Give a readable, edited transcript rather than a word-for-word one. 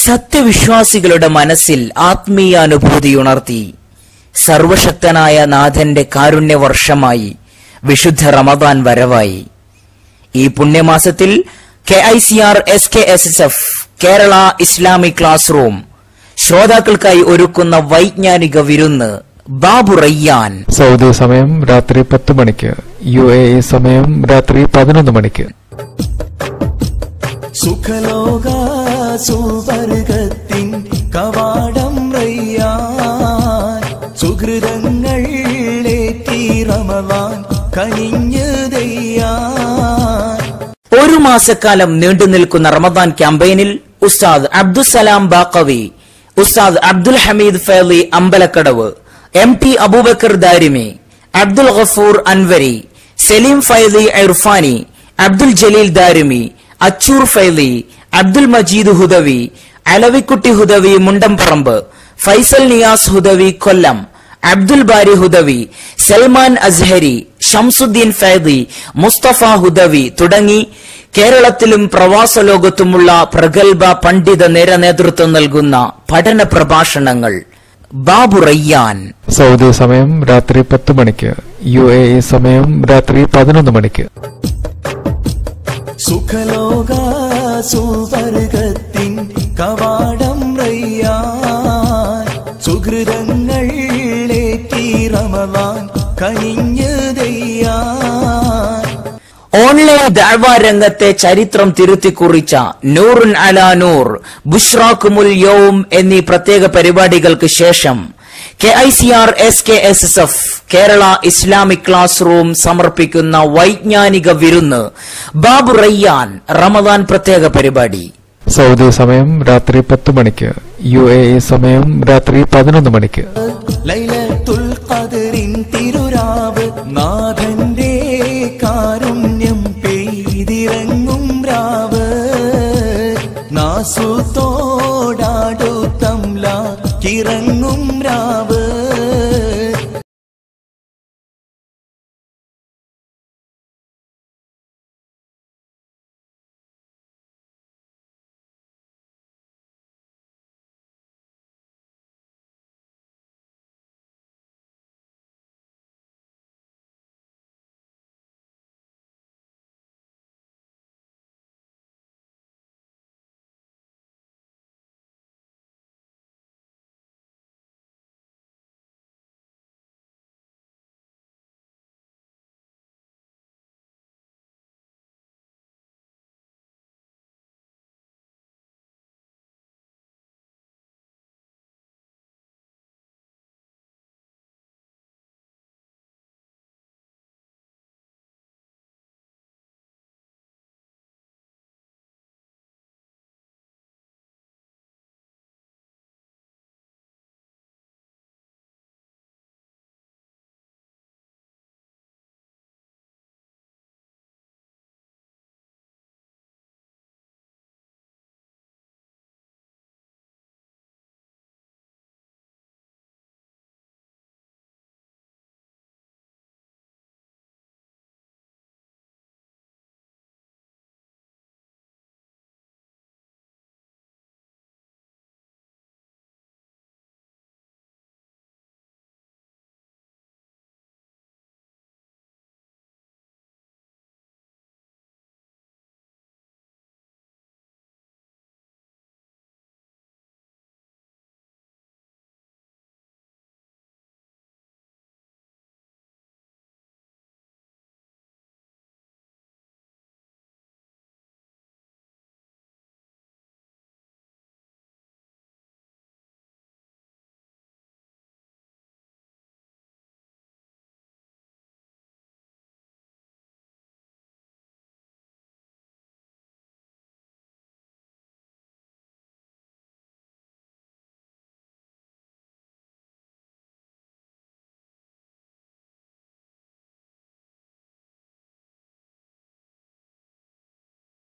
സത്യവിശ്വാസികളുടെ മനസ്സിൽ ആത്മീയാനുഭൂതിയുണർത്തി സർവശക്തനായ നാഥന്റെ കാരുണ്യവർഷമായി വിശുദ്ധ റമദാൻ വരവായി. ഈ പുണ്യമാസത്തിൽ KICR SKSSF Kerala Islamic class room ശ്രോതാക്കൾക്കായി ഒരുക്കുന്ന വൈജ്ഞാനിക വിരുന്ന് ബാബു റയ്യാൻ. സൗദി സമയം രാത്രി 10 മണിക്ക്, UAE സമയം രാത്രി 11 മണിക്ക്. സുഖലോക സുവർഗത്തിൻ കവാടം റയ്യാൻ, സുഹൃതങ്ങളേറ്റി റമളാൻ കനിഞ്ഞ് ദയ്യാൻ. ഒരു മാസക്കാലം നീണ്ടു നിൽക്കുന്ന റമദാൻ ക്യാമ്പയിനിൽ ഉസ്താദ് അബ്ദുസലാം ബാഖവി, ഉസ്താദ് അബ്ദുൽ ഹമീദ് ഫൈലി അമ്പലക്കടവ്, MT അബൂബക്കർ ദാരിമി, അബ്ദുൽ ഗഫൂർ അൻവരി, സലീം ഫൈലി ഇർഫാനി, അബ്ദുൽ ജലീൽ ദാരിമി, അച്ചൂർ ഫൈലി, അബ്ദുൽ മജീദ് ഹുദവി, അലവിക്കുട്ടി ഹുദവി മുണ്ടംപറമ്പ്, ഫൈസൽ നിയാസ് ഹുദവി കൊല്ലം, അബ്ദുൽ ബാരി ഹുദവി, സൽമാൻ അസ്ഹരി, ഷംസുദ്ദീൻ ഫൈദി, മുസ്തഫ ഹുദവി തുടങ്ങി കേരളത്തിലും പ്രവാസ ലോകത്തുമുള്ള പ്രഗത്ഭ പണ്ഡിത നിര നേതൃത്വം നൽകുന്ന പഠന പ്രഭാഷണങ്ങൾ ബാബു റയ്യാൻ. സൗദി സമയം രാത്രി 10 മണിക്ക്, UAE സമയം രാത്രി 11 മണിക്ക്. സുഖലോക സുവർഗത്തിൻ കവാടം റയ്യാൻ, സുഹൃതങ്ങളേറ്റി റമളാൻ കനിഞ്ഞ് ദയ്യാൻ. ഓൺലൈൻ ദഅ്വ രംഗത്തെ ചരിത്രം തിരുത്തിക്കുറിച്ച നൂറുൻ അലാ നൂർ, ബുശ്റാക്കുമുൽ യൗം എന്നീ പ്രത്യേക പരിപാടികൾക്ക് ശേഷം KICR SKSSF Kerala Islamic class room സമർപ്പിക്കുന്ന വൈജ്ഞാനിക വിരുന്ന് ബാബു റയ്യാൻ റമദാൻ പ്രത്യേക പരിപാടി. സൗദി സമയം രാത്രി 10 മണിക്ക്, UAE സമയം രാത്രി 11 മണിക്ക്. ലൈലത്തുൽ ഖദ്റിൻ തിരുരാവ്, നാഥന്റെ കാരുണ്യം പെയ്തിറങ്ങും രാവ്, നാസുതോടാടുത്തംല കിരൺ